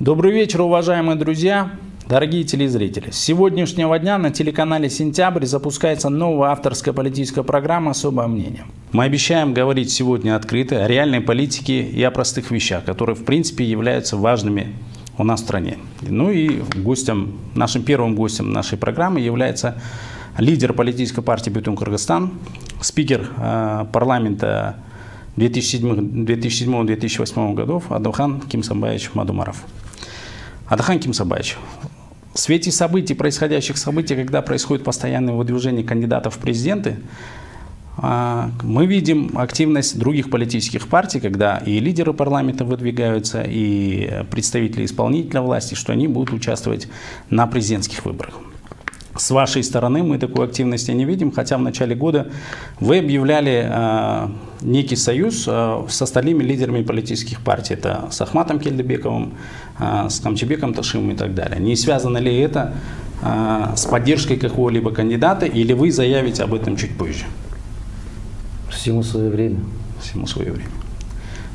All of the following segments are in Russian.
Добрый вечер, уважаемые друзья, дорогие телезрители. С сегодняшнего дня на телеканале «Сентябрь» запускается новая авторская политическая программа «Особое мнение». Мы обещаем говорить сегодня открыто о реальной политике и о простых вещах, которые в принципе являются важными у нас в стране. Ну и нашим первым гостем нашей программы является лидер политической партии «Бютун-Кыргызстан», спикер парламента 2007-2008 годов Адылхан Кимсанбаевич Мадумаров. Адылхан Кимсанбаевич, в свете происходящих событий, когда происходит постоянное выдвижение кандидатов в президенты, мы видим активность других политических партий, когда и лидеры парламента выдвигаются, и представители исполнительной власти, что они будут участвовать на президентских выборах. С вашей стороны мы такой активности не видим, хотя в начале года вы объявляли некий союз с остальными лидерами политических партий. Это с Ахматом Келдебековым, с Камчебеком Ташимом и так далее. Не связано ли это с поддержкой какого-либо кандидата, или вы заявите об этом чуть позже? Всему свое время. Всему свое время.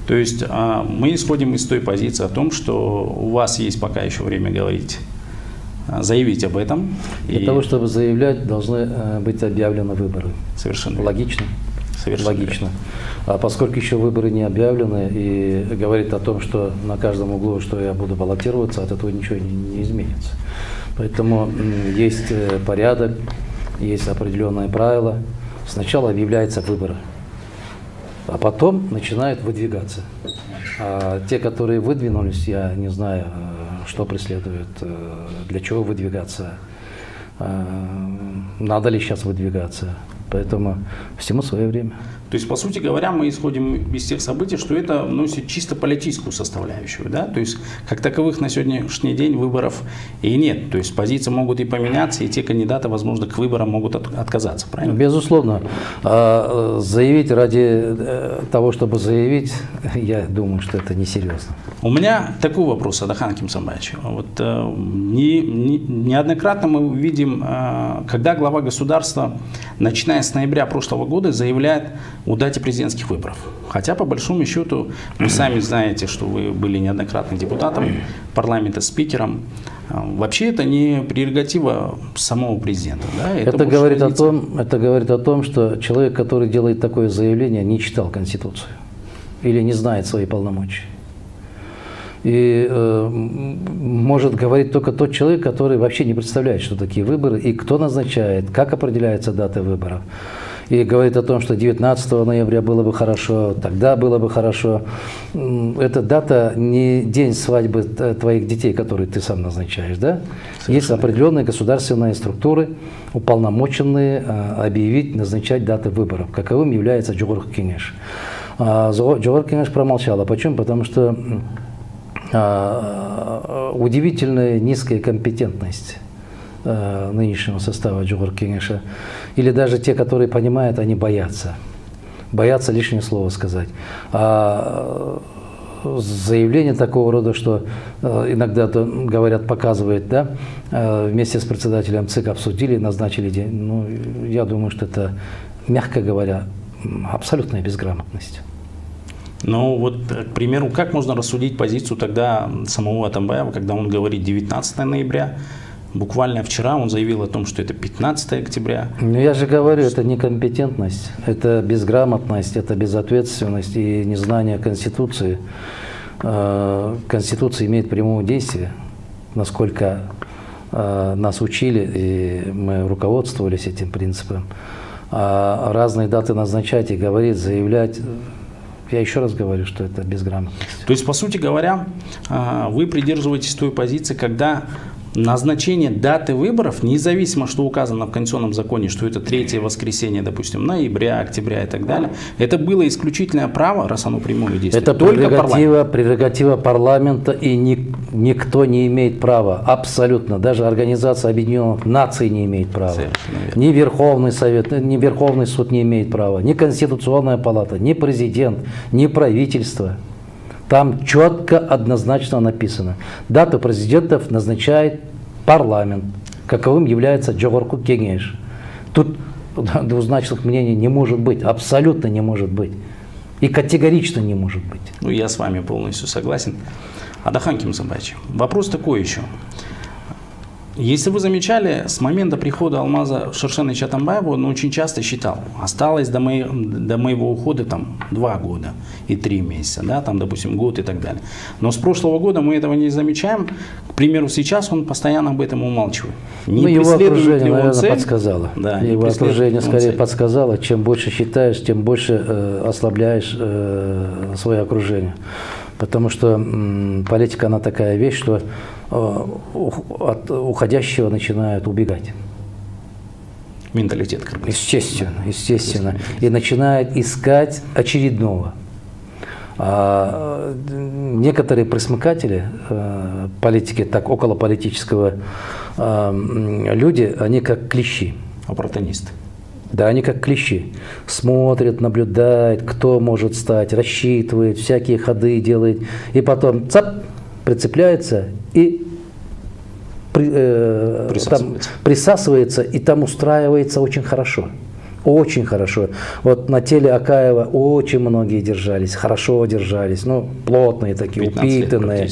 То есть мы исходим из той позиции о том, что у вас есть пока еще время заявить об этом. Для того, чтобы заявлять, должны быть объявлены выборы. Совершенно логично. Совершенно логично. А поскольку еще выборы не объявлены и говорит о том, что на каждом углу, что я буду баллотироваться, от этого ничего не изменится. Поэтому есть порядок, есть определенные правила. Сначала объявляются выборы, а потом начинают выдвигаться. А те, которые выдвинулись, я не знаю, что преследует, для чего выдвигаться, надо ли сейчас выдвигаться. Поэтому всему свое время. То есть, по сути говоря, мы исходим из тех событий, что это носит чисто политическую составляющую. Да? То есть, как таковых на сегодняшний день выборов и нет. То есть, позиции могут и поменяться, и те кандидаты, возможно, к выборам могут отказаться. Правильно? Безусловно. Заявить ради того, чтобы заявить, я думаю, что это несерьезно. У меня такой вопрос, Адылхан Кимсанбаевич. Вот, неоднократно мы видим, когда глава государства, начиная с ноября прошлого года, заявляет о дате президентских выборов. Хотя, по большому счету, вы сами знаете, что вы были неоднократным депутатом парламента, спикером. Вообще это не прерогатива самого президента. Да? Это говорит о том, что человек, который делает такое заявление, не читал Конституцию или не знает свои полномочия. И может говорить только тот человек, который вообще не представляет, что такие выборы, и кто назначает, как определяется дата выборов. И говорит о том, что 19 ноября было бы хорошо, тогда было бы хорошо. Эта дата не день свадьбы твоих детей, которые ты сам назначаешь. Да? Есть определенные государственные структуры, уполномоченные объявить, назначать даты выборов, каковым является Жогорку Кеңеш. Жогорку Кеңеш промолчала. Почему? Потому что удивительная низкая компетентность нынешнего состава Жогорку Кеңеша, или даже те, которые понимают, они боятся лишнее слово сказать. Заявление такого рода, что иногда говорят, показывают, да, вместе с председателем ЦИК обсудили, назначили день. Ну, я думаю, что это, мягко говоря, абсолютная безграмотность. Ну вот, к примеру, как можно рассудить позицию тогда самого Атамбаева, когда он говорит 19 ноября, буквально вчера он заявил о том, что это 15 октября. Ну я же говорю, это некомпетентность, это безграмотность, это безответственность и незнание Конституции. Конституция имеет прямое действие, насколько нас учили, и мы руководствовались этим принципом. А разные даты назначать и говорить, заявлять. Я еще раз говорю, что это безграмотность. То есть, по сути говоря, вы придерживаетесь той позиции, когда назначение даты выборов, независимо, что указано в Конституционном законе, что это 3-е воскресенье, допустим, ноября, октября и так далее, это было исключительное право, раз оно прямое действие. Это прерогатива парламента, и никто не имеет права, абсолютно, даже Организация Объединенных Наций не имеет права. Ни Верховный Совет, ни Верховный суд не имеет права, ни Конституционная палата, ни президент, ни правительство. Там четко, однозначно написано. Дату президентов назначает парламент, каковым является Жогорку Кеңеш. Тут двузначных мнений не может быть, абсолютно не может быть. И категорично не может быть. Ну, я с вами полностью согласен. Адахан Кимсанбаевич, вопрос такой еще. Если вы замечали, с момента прихода Алмаза Шершеновича Атамбаева он очень часто считал, осталось до моего ухода там 2 года и 3 месяца, да, там, допустим, год и так далее. Но с прошлого года мы этого не замечаем. К примеру, сейчас он постоянно об этом умалчивает. Не его окружение, наверное, цель? подсказало. Да, его окружение скорее подсказало. Чем больше считаешь, тем больше ослабляешь свое окружение. Потому что политика, она такая вещь, что от уходящего начинают убегать. Менталитет. Естественно. И начинает искать очередного. А некоторые присмыкатели политики, так околополитического люди, они как клещи. Оппортунисты. Да, они как клещи. Смотрят, наблюдают, кто может стать, рассчитывает, всякие ходы делает. И потом цап, прицепляется и присасывается, и там устраивается очень хорошо. Очень хорошо. Вот на теле Акаева очень многие держались, хорошо держались, ну, плотные такие, упитанные.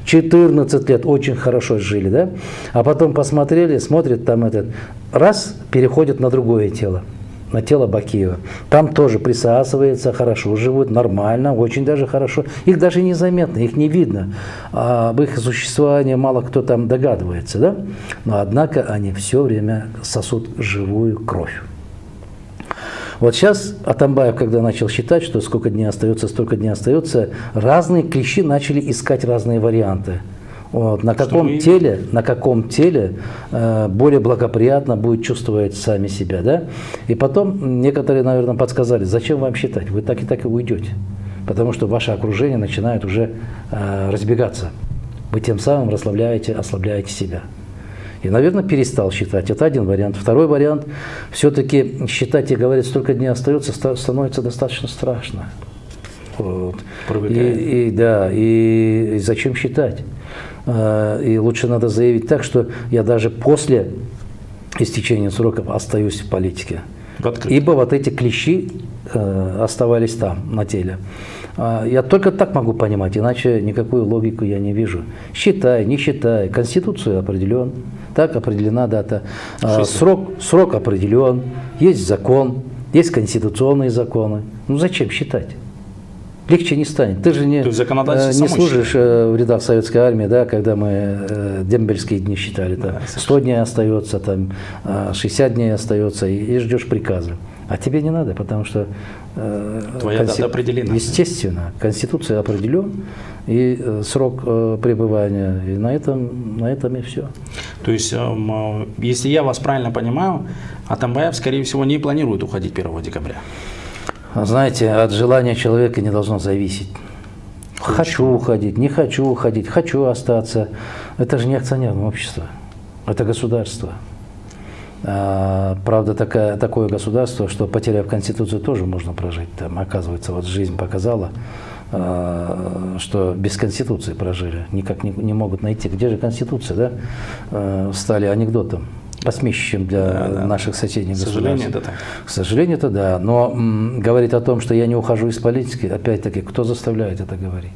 14 лет очень хорошо жили, да? А потом посмотрели, смотрят там этот, раз, переходит на другое тело, на тело Бакиева. Там тоже присасывается, хорошо живут, нормально, очень даже хорошо. Их даже незаметно, их не видно. Об их существовании мало кто там догадывается, да? Но однако они все время сосут живую кровь. Вот сейчас Атамбаев, когда начал считать, что сколько дней остается, столько дней остается, разные клещи начали искать разные варианты. Вот, на каком теле более благоприятно будет чувствовать сами себя. Да? И потом некоторые, наверное, подсказали, зачем вам считать, вы так и уйдете. Потому что ваше окружение начинает уже разбегаться. Вы тем самым ослабляете себя. И, наверное, перестал считать. Это один вариант. Второй вариант, все-таки считать и говорить, столько дней остается, становится достаточно страшно. Вот. И зачем считать? И лучше надо заявить так, что я даже после истечения сроков остаюсь в политике. Ибо вот эти клещи оставались там, на теле. Я только так могу понимать, иначе никакую логику я не вижу. Считай, не считай, Конституцию определен, так определена дата, срок определен, есть закон, есть конституционные законы. Ну зачем считать? Легче не станет. Ты же не служишь в рядах советской армии, да, когда мы дембельские дни считали. Да, 100 дней остается, там, 60 дней остается, и ждешь приказа. А тебе не надо, потому что твоя дата определена. Естественно, Конституция определен, и срок пребывания, и на этом и все. То есть, если я вас правильно понимаю, Атамбаев, скорее всего, не планирует уходить 1 декабря. Знаете, от желания человека не должно зависеть. Хочу уходить, не хочу уходить, хочу остаться. Это же не акционерное общество, это государство. Правда, такое государство, что, потеряв Конституцию, тоже можно прожить. Там, оказывается, вот жизнь показала, что без Конституции прожили. Никак не могут найти. Где же Конституция, да? Стали анекдотом, посмешищем для наших соседних государств. К сожалению, это так. К сожалению, это да. Но говорить о том, что я не ухожу из политики, опять-таки, кто заставляет это говорить?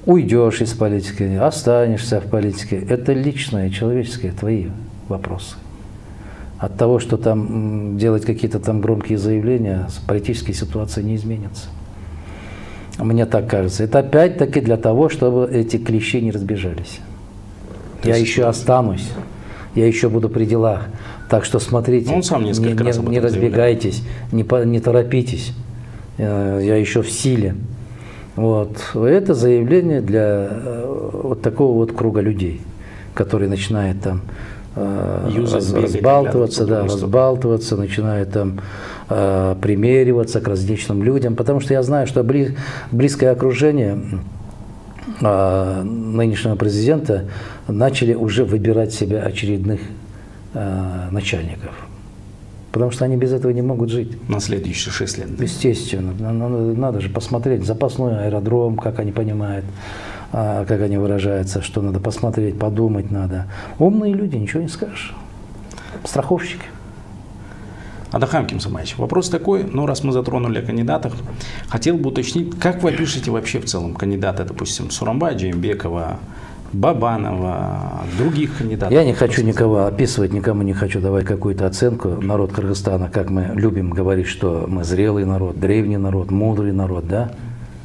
Уйдешь из политики, останешься в политике. Это личные, человеческие твои вопросы. От того, что там делать какие-то там громкие заявления, политическая ситуация не изменится. Мне так кажется. Это опять-таки для того, чтобы эти клещи не разбежались. Я еще останусь, я еще буду при делах. Так что смотрите, не разбегайтесь, не торопитесь. Я еще в силе. Вот. Это заявление для вот такого вот круга людей, который начинает там разбалтываться, начинает там примериваться к различным людям, потому что я знаю, что близкое окружение нынешнего президента начали уже выбирать себе очередных начальников, потому что они без этого не могут жить. На следующие 6 лет. Естественно, надо же посмотреть запасной аэродром, как они понимают, как они выражаются, что надо посмотреть, подумать надо. Умные люди, ничего не скажешь. Страховщики. Адахан Кимсомаевич, вопрос такой, ну раз мы затронули о кандидатах, хотел бы уточнить, как вы опишете вообще в целом кандидата, допустим, Сооронбая Джеймбекова, Бабанова, других кандидатов? Я не хочу никого описывать, никому не хочу давать какую-то оценку. Народ Кыргызстана, как мы любим говорить, что мы зрелый народ, древний народ, мудрый народ, да?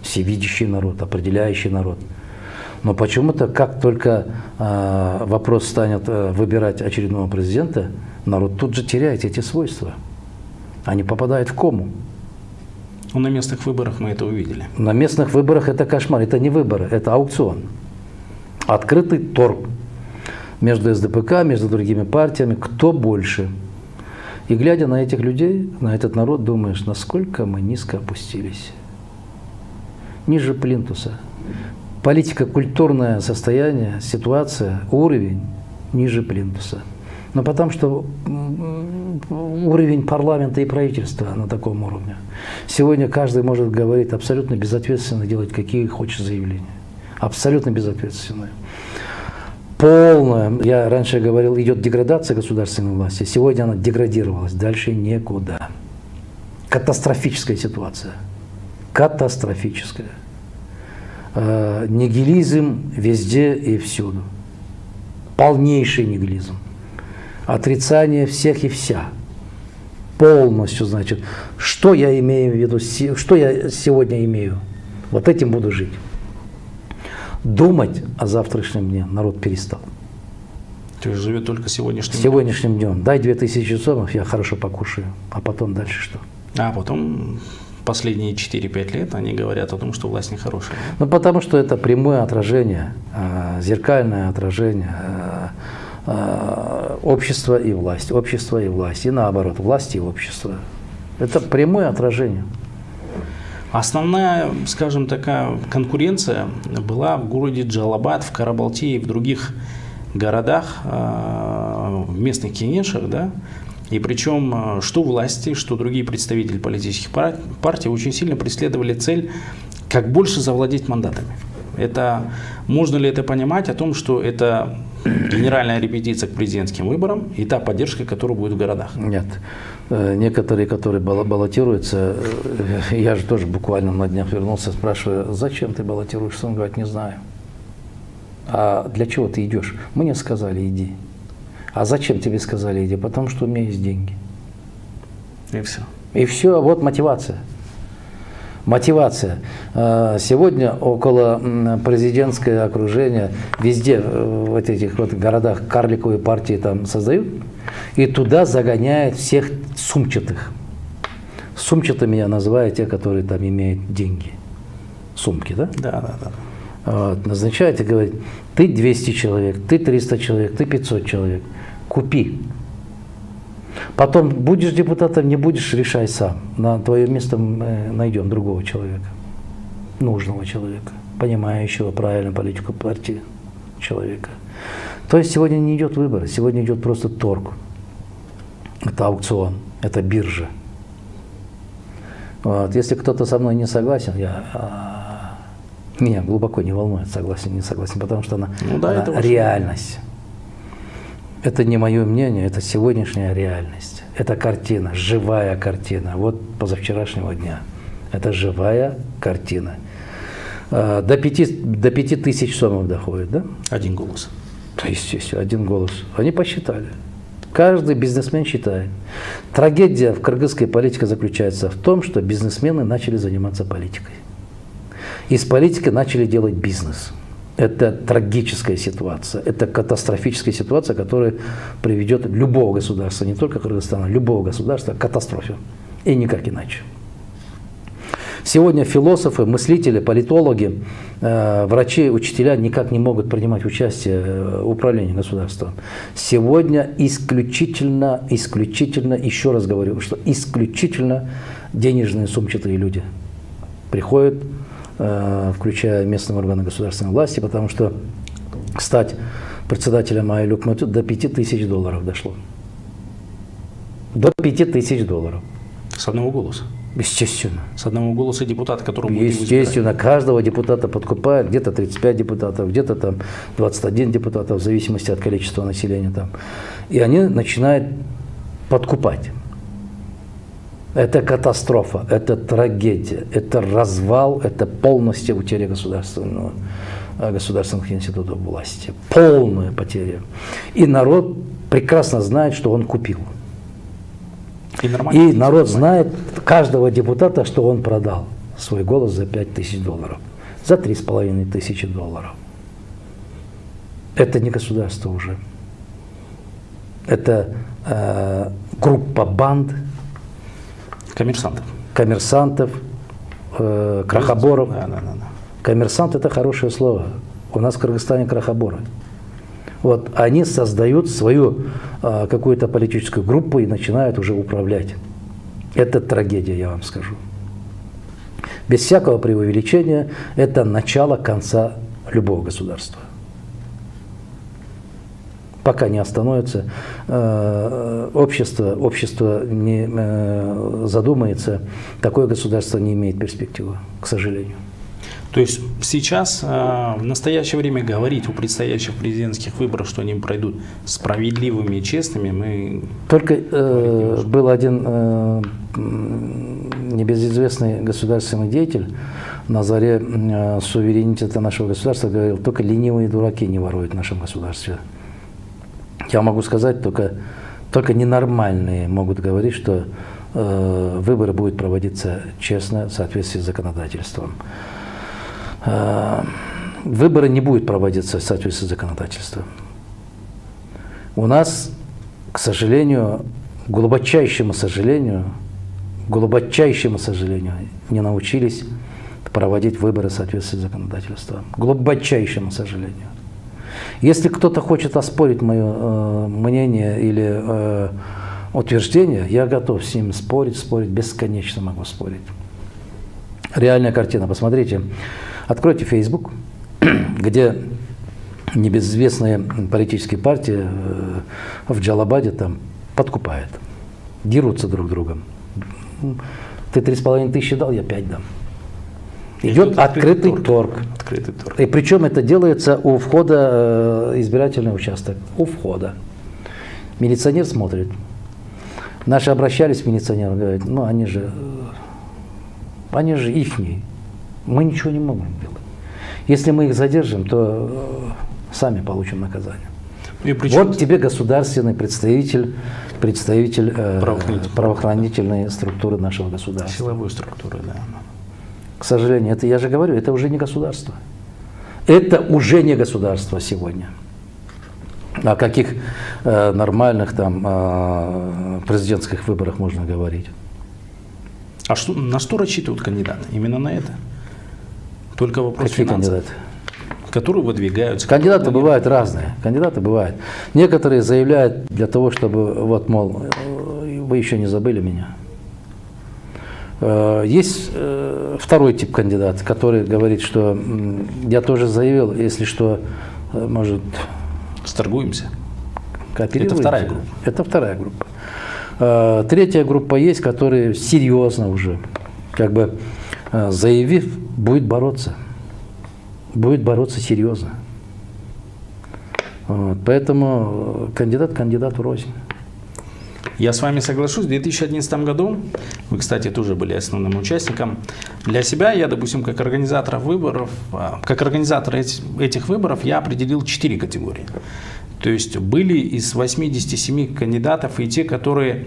Всевидящий народ, определяющий народ. Но почему-то, как только вопрос станет выбирать очередного президента, народ тут же теряет эти свойства. Они попадают в кому. Ну, на местных выборах мы это увидели. На местных выборах это кошмар, это не выборы, это аукцион. Открытый торг между СДПК, между другими партиями, кто больше. И глядя на этих людей, на этот народ, думаешь, насколько мы низко опустились. Ниже плинтуса. Политика, культурное состояние, ситуация, уровень ниже плинтуса. Но потому что уровень парламента и правительства на таком уровне. Сегодня каждый может говорить абсолютно безответственно, делать какие хочет заявления. Абсолютно безответственные. Полная, я раньше говорил, идет деградация государственной власти. Сегодня она деградировалась, дальше некуда. Катастрофическая ситуация. Катастрофическая. Нигилизм везде и всюду. Полнейший нигилизм. Отрицание всех и вся. Полностью, значит, что я имею в виду, что я сегодня имею, вот этим буду жить. Думать о завтрашнем дне народ перестал. То есть живет только сегодняшним сегодняшним днем. Дай 2000 сомов, я хорошо покушаю, а потом дальше что? А потом последние 4-5 лет они говорят о том, что власть нехорошая. Ну, потому что это прямое отражение, зеркальное отражение общества и власть, общества и власть, и наоборот, власть и общество. Это прямое отражение. Основная, скажем, такая конкуренция была в городе Джалабад, в Карабалте и в других городах, в местных кенешах, да? И причем, что власти, что другие представители политических партий очень сильно преследовали цель, как больше завладеть мандатами. Это, можно ли это понимать о том, что это генеральная репетиция к президентским выборам и та поддержка, которая будет в городах? Нет. Некоторые, которые баллотируются, я же тоже буквально на днях вернулся, спрашиваю, зачем ты баллотируешься? Он говорит, не знаю. А для чего ты идешь? Мне сказали, иди. А зачем тебе сказали, иди? Потому что у меня есть деньги. И все. И все, вот мотивация. Мотивация. Сегодня около президентское окружение, везде в этих вот городах карликовые партии там создают, и туда загоняют всех сумчатых. Сумчатыми я называю те, которые там имеют деньги. Сумки, да? Да. Вот, назначает и говорит, ты 200 человек, ты 300 человек, ты 500 человек. Купи. Потом будешь депутатом, не будешь, решай сам. На твое место мы найдем другого человека. Нужного человека, понимающего правильную политику партии человека. То есть сегодня не идет выбор, сегодня идет просто торг. Это аукцион, это биржа. Вот. Если кто-то со мной не согласен, меня глубоко не волнует, согласен, не согласен, потому что она это реальность. Это не мое мнение, это сегодняшняя реальность. Это картина, живая картина. Вот позавчерашнего дня. Это живая картина. До 5000 сомов доходит, да? Один голос. Естественно, один голос. Они посчитали. Каждый бизнесмен считает. Трагедия в кыргызской политике заключается в том, что бизнесмены начали заниматься политикой. Из политики начали делать бизнес. Это трагическая ситуация, это катастрофическая ситуация, которая приведет любого государства, не только Кыргызстана, любого государства к катастрофе. И никак иначе. Сегодня философы, мыслители, политологи, врачи, учителя никак не могут принимать участие в управлении государством. Сегодня исключительно, еще раз говорю, что исключительно денежные сумчатые люди приходят, включая местные органы государственной власти, потому что стать председателем Айлы Өкмөтү до $5000 дошло. До $5000. С одного голоса? Естественно. С одного голоса депутата, который будет Естественно, каждого депутата подкупают, где-то 35 депутатов, где-то там 21 депутатов, в зависимости от количества населения там. И они начинают подкупать. Это катастрофа, это трагедия, это развал, это полностью утеря государственных институтов власти. Полная потеря. И народ прекрасно знает, что он купил. И народ знает каждого депутата, что он продал свой голос за $5000, за $3500. Это не государство уже. Это группа банд, коммерсантов, крахоборов. Да. Коммерсант – это хорошее слово. У нас в Кыргызстане крахоборы. Вот они создают свою какую-то политическую группу и начинают уже управлять. Это трагедия, я вам скажу. Без всякого преувеличения, это начало конца любого государства. Пока не остановится, общество не задумается, такое государство не имеет перспективы, к сожалению. То есть сейчас, в настоящее время, говорить о предстоящих президентских выборах, что они пройдут справедливыми и честными, мы... Только был один небезызвестный государственный деятель на заре суверенитета нашего государства говорил, только ленивые дураки не воруют в нашем государстве. Я могу сказать, только ненормальные могут говорить, что выборы будут проводиться честно, в соответствии с законодательством. Выборы не будут проводиться в соответствии с законодательством. У нас, к сожалению, к глубочайшему сожалению, не научились проводить выборы в соответствии с законодательством. К глубочайшему сожалению. Если кто-то хочет оспорить мое мнение или утверждение, я готов с ним спорить, бесконечно могу спорить. Реальная картина, посмотрите. Откройте Facebook, где небезызвестные политические партии в Джалабаде там подкупают, дерутся друг с другом. Ты 3500 дал, я 5 дам. Идет открытый торг. И причем это делается у входа избирательный участок. У входа. Милиционер смотрит. Наши обращались к милиционеру, говорят, ну они же ихние. Мы ничего не можем делать. Если мы их задержим, то сами получим наказание. Вот тебе государственный представитель правоохранительной структуры нашего государства. Силовой структуры, да. К сожалению, это, я же говорю, это уже не государство. Это уже не государство сегодня. О каких нормальных там президентских выборах можно говорить? А на что рассчитывают кандидаты? Именно на это? Только вопрос Какие финансов, кандидаты? Которые выдвигаются. Кандидаты бывают разные. Кандидаты бывают. Некоторые заявляют для того, чтобы, вот, мол, вы еще не забыли меня. Есть второй тип кандидата, который говорит, что я тоже заявил, если что, может... Сторгуемся. Это вторая группа. Это вторая группа. Третья группа есть, которые серьезно уже, как бы заявив, будет бороться. Будет бороться серьезно. Вот. Поэтому кандидат кандидату рознь. Я с вами соглашусь. В 2011 году, вы, кстати, тоже были основным участником. Для себя, я, допустим, как организатор выборов, как организатор этих выборов, я определил 4 категории. То есть были из 87 кандидатов и те, которые,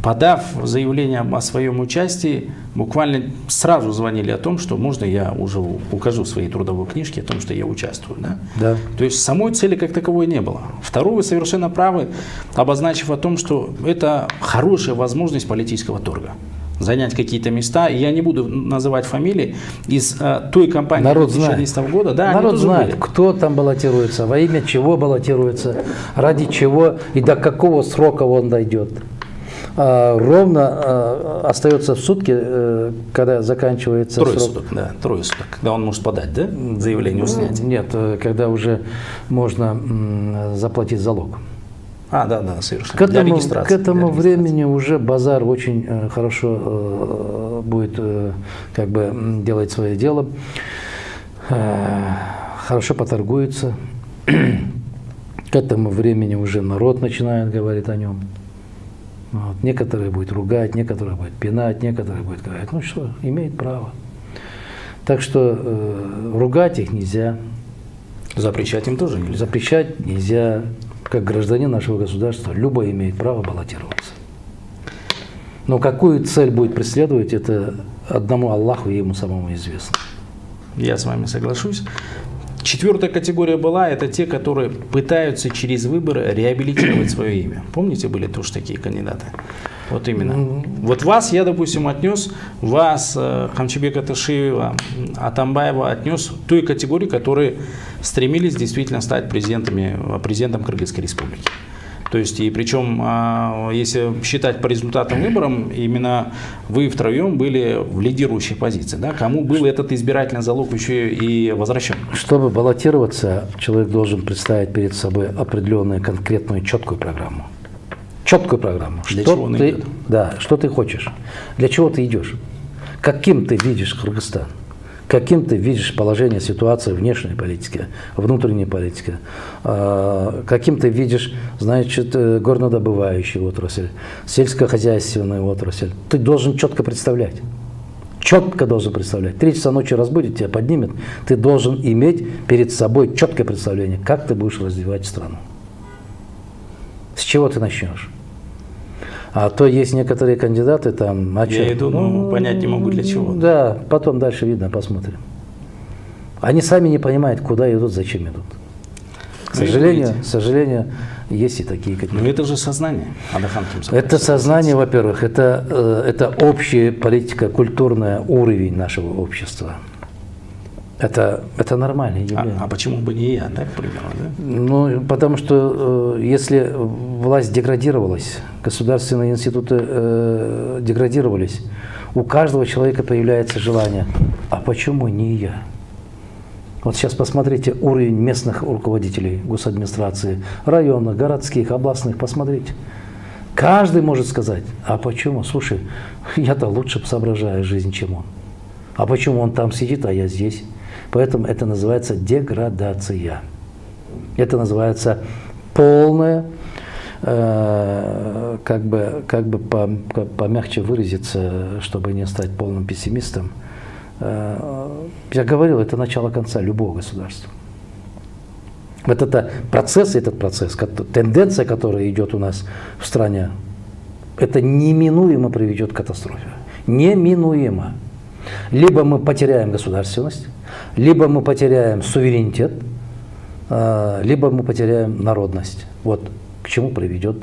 подав заявление о своем участии, буквально сразу звонили о том, что можно я уже укажу в своей трудовой книжке о том, что я участвую. Да? Да. То есть самой цели как таковой не было. Второе, вы совершенно правы, обозначив о том, что это хорошая возможность политического торга. Занять какие-то места. И я не буду называть фамилии из той кампании 2011 года. Да, народ знает, кто там баллотируется, во имя чего баллотируется, ради чего и до какого срока он дойдет. Ровно остается в сутки, когда заканчивается трое срок. Суток, да, 3 суток, когда он может подать, да, заявление о снятии? Нет, когда уже можно заплатить залог. Да, совершенно. К этому времени уже базар очень хорошо будет как бы делать свое дело, хорошо поторгуется. К этому времени уже народ начинает говорить о нем. Вот. Некоторые будут ругать, некоторые будут пинать, некоторые будут говорить, ну что, имеет право. Так что ругать их нельзя. Запрещать им тоже нельзя. Запрещать нельзя. Как гражданин нашего государства, любой имеет право баллотироваться. Но какую цель будет преследовать, это одному Аллаху и ему самому известно. Я с вами соглашусь. Четвертая категория была, это те, которые пытаются через выборы реабилитировать свое имя. Помните, были тоже такие кандидаты? Вот именно. Вот вас я, допустим, отнес, вас, Камчибека Ташиева, Атамбаева отнес к той категории, которые стремились действительно стать президентом Кыргызской республики. То есть, и причем, если считать по результатам выборов, именно вы втроем были в лидирующей позиции. Да? Кому был этот избирательный залог еще и возвращен? Чтобы баллотироваться, человек должен представить перед собой определенную, конкретную, четкую программу. Четкую программу. Для чего он идет? Да, что ты хочешь? Для чего ты идешь? Каким ты видишь Кыргызстан? Каким ты видишь положение, ситуацию внешней политики, внутренней политики? Каким ты видишь, значит, горнодобывающую отрасль, сельскохозяйственную отрасль? Ты должен четко представлять. Четко должен представлять. 3 часа ночи разбудит, тебя поднимет. Ты должен иметь перед собой четкое представление, как ты будешь развивать страну. С чего ты начнешь? А то есть некоторые кандидаты там... Я иду, но понять не могу для чего. Да, потом дальше видно, посмотрим. Они сами не понимают, куда идут, зачем идут. К сожалению, есть и такие кандидаты. Но это же сознание. Это сознание, во-первых, это общая политика, культурный уровень нашего общества. Это нормальное явление. А почему бы не я, да, к примеру? Да? Ну, потому что если власть деградировалась, государственные институты деградировались, у каждого человека появляется желание, а почему не я? Вот сейчас посмотрите уровень местных руководителей госадминистрации, районных, городских, областных, посмотрите. Каждый может сказать, а почему? Слушай, я-то лучше соображаю жизнь, чем он. А почему он там сидит, а я здесь? Поэтому это называется деградация. Это называется полное, как бы помягче выразиться, чтобы не стать полным пессимистом. Я говорил, это начало конца любого государства. Вот этот процесс, тенденция, которая идет у нас в стране, это неминуемо приведет к катастрофе. Неминуемо. Либо мы потеряем государственность, либо мы потеряем суверенитет, либо мы потеряем народность. Вот к чему приведет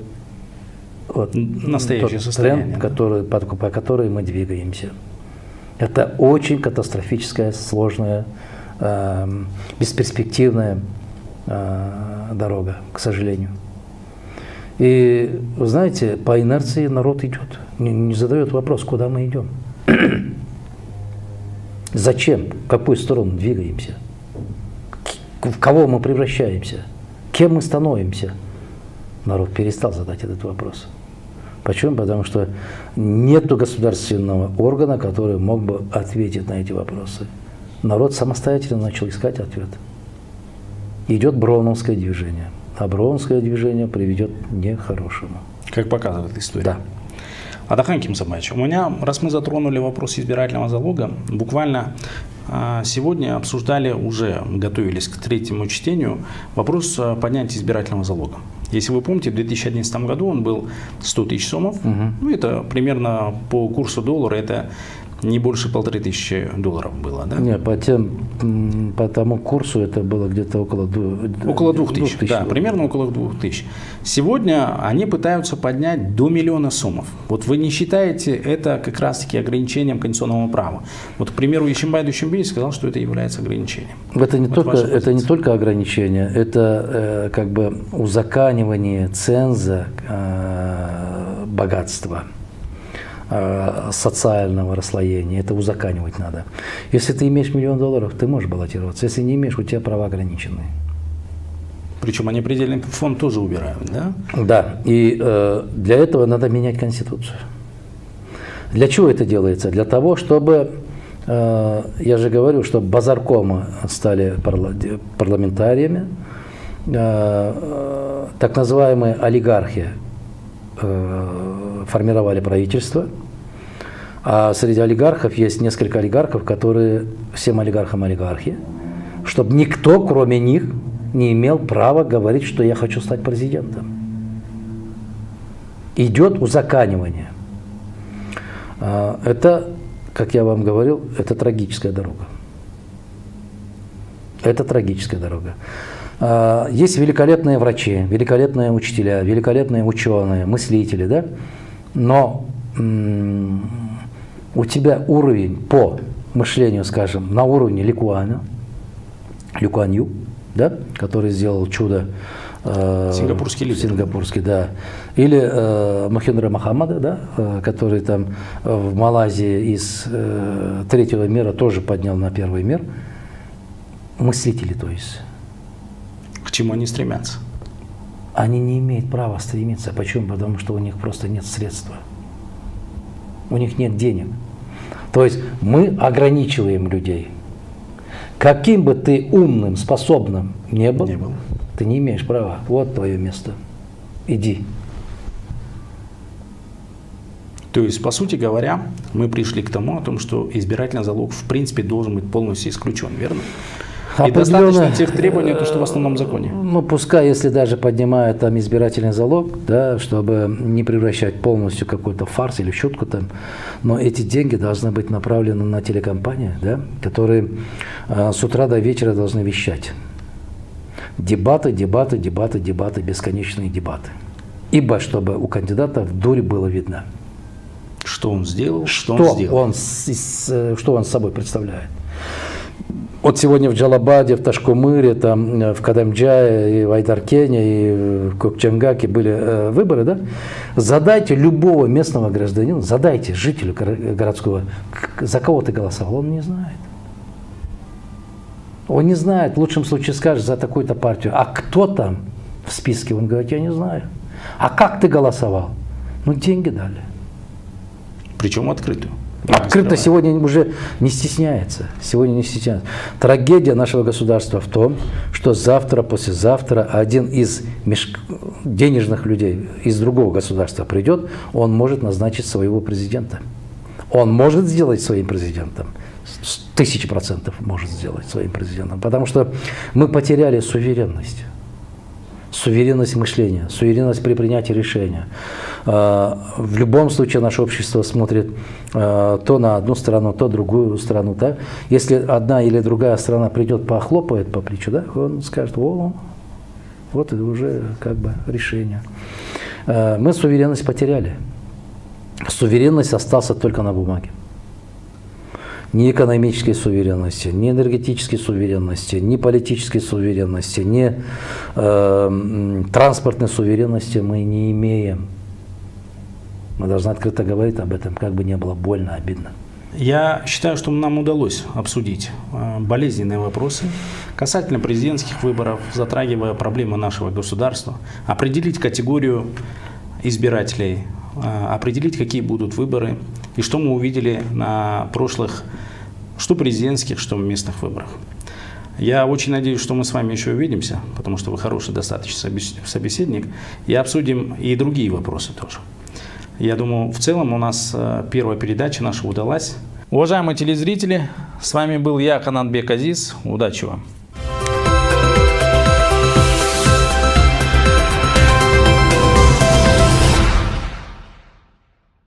настоящее состояние, тренд, по которой мы двигаемся. Это очень катастрофическая, сложная, бесперспективная дорога, к сожалению. И, вы знаете, по инерции народ идет, не задает вопрос, куда мы идем. Зачем? В какую сторону двигаемся? В кого мы превращаемся? Кем мы становимся? Народ перестал задать этот вопрос. Почему? Потому что нет государственного органа, который мог бы ответить на эти вопросы. Народ самостоятельно начал искать ответ. Идет броуновское движение. А броуновское движение приведет к нехорошему. Как показывает история. Да. Адахан Кимсабаевич, у меня, раз мы затронули вопрос избирательного залога, буквально сегодня обсуждали, уже готовились к 3-му чтению, вопрос поднятия избирательного залога. Если вы помните, в 2011 году он был 100 тысяч сомов. Ну, это примерно по курсу доллара, это не больше $1500 было, да? Нет, по тому курсу это было где-то около 2000. Да, примерно около 2000. Сегодня они пытаются поднять до 1 миллиона сомов. Вот вы не считаете это как раз-таки ограничением конституционного права? Вот, к примеру, Ишимбай Душимбей сказал, что это является ограничением. Это не только ограничение, это как бы узаконивание ценза богатства, социального расслоения. Это узаконивать надо. Если ты имеешь $1 миллион, ты можешь баллотироваться. Если не имеешь, у тебя права ограничены. Причем они предельный фонд тоже убирают, да? Да. И для этого надо менять Конституцию. Для чего это делается? Для того, чтобы, я же говорю, чтобы базаркомы стали парламентариями, так называемые олигархи формировали правительство. А среди олигархов есть несколько олигархов, которые всем олигархам олигархи, чтобы никто, кроме них, не имел права говорить, что я хочу стать президентом. Идет узаконивание. Это, как я вам говорил, это трагическая дорога. Это трагическая дорога. Есть великолепные врачи, великолепные учителя, великолепные ученые, мыслители, да? Но у тебя уровень по мышлению, скажем, на уровне Ли Куан Ю, да? Который сделал чудо. Сингапурский лидер. Сингапурский, да. Или Мохиндра Мохаммада, да, который там в Малайзии из третьего мира тоже поднял на первый мир. Мыслители, то есть. К чему они стремятся? Они не имеют права стремиться. Почему? Потому что у них просто нет средств. У них нет денег. То есть мы ограничиваем людей. Каким бы ты умным, способным не был, ты не имеешь права. Вот твое место. Иди. То есть, по сути говоря, мы пришли к тому, о том, что избирательный залог в принципе должен быть полностью исключен, верно? И достаточно тех требований, то, что в основном законе. Ну, пускай, если даже поднимают там избирательный залог, да, чтобы не превращать полностью какой-то фарс или шутку там, но эти деньги должны быть направлены на телекомпании, да, которые с утра до вечера должны вещать. Дебаты, дебаты, дебаты, дебаты, бесконечные дебаты. Ибо чтобы у кандидата в дурь было видно. Что он сделал, что он сделал. Что он собой представляет. Вот сегодня в Джалабаде, в Ташкумыре, там, в Кадамджае, и в Айдаркене, и в Кокчангаке были выборы, да? Задайте любого местного гражданина, задайте жителю городского, за кого ты голосовал, он не знает. Он не знает, в лучшем случае скажет за такую-то партию. А кто там в списке? Он говорит, я не знаю. А как ты голосовал? Ну, деньги дали. Причем открытую. Открыто сегодня уже не стесняется. Сегодня не стесняется. Трагедия нашего государства в том, что завтра, послезавтра один из денежных людей из другого государства придет, он может назначить своего президента. Он может сделать своим президентом. 1000% может сделать своим президентом. Потому что мы потеряли суверенность. Суверенность мышления, суверенность при принятии решения. В любом случае наше общество смотрит то на одну сторону, то другую сторону. Да? Если одна или другая страна придет, похлопает по плечу, да, он скажет, о, вот это уже как бы решение. Мы суверенность потеряли. Суверенность осталась только на бумаге. Ни экономической суверенности, ни энергетической суверенности, ни политической суверенности, ни транспортной суверенности мы не имеем. Мы должны открыто говорить об этом, как бы не было больно, обидно. Я считаю, что нам удалось обсудить болезненные вопросы касательно президентских выборов, затрагивая проблемы нашего государства, определить категорию избирателей, определить, какие будут выборы и что мы увидели на прошлых, что президентских, что местных выборах. Я очень надеюсь, что мы с вами еще увидимся, потому что вы хороший достаточно собеседник, и обсудим и другие вопросы тоже. Я думаю, в целом у нас первая передача наша удалась. Уважаемые телезрители, с вами был я, Канатбек Азиз. Удачи вам!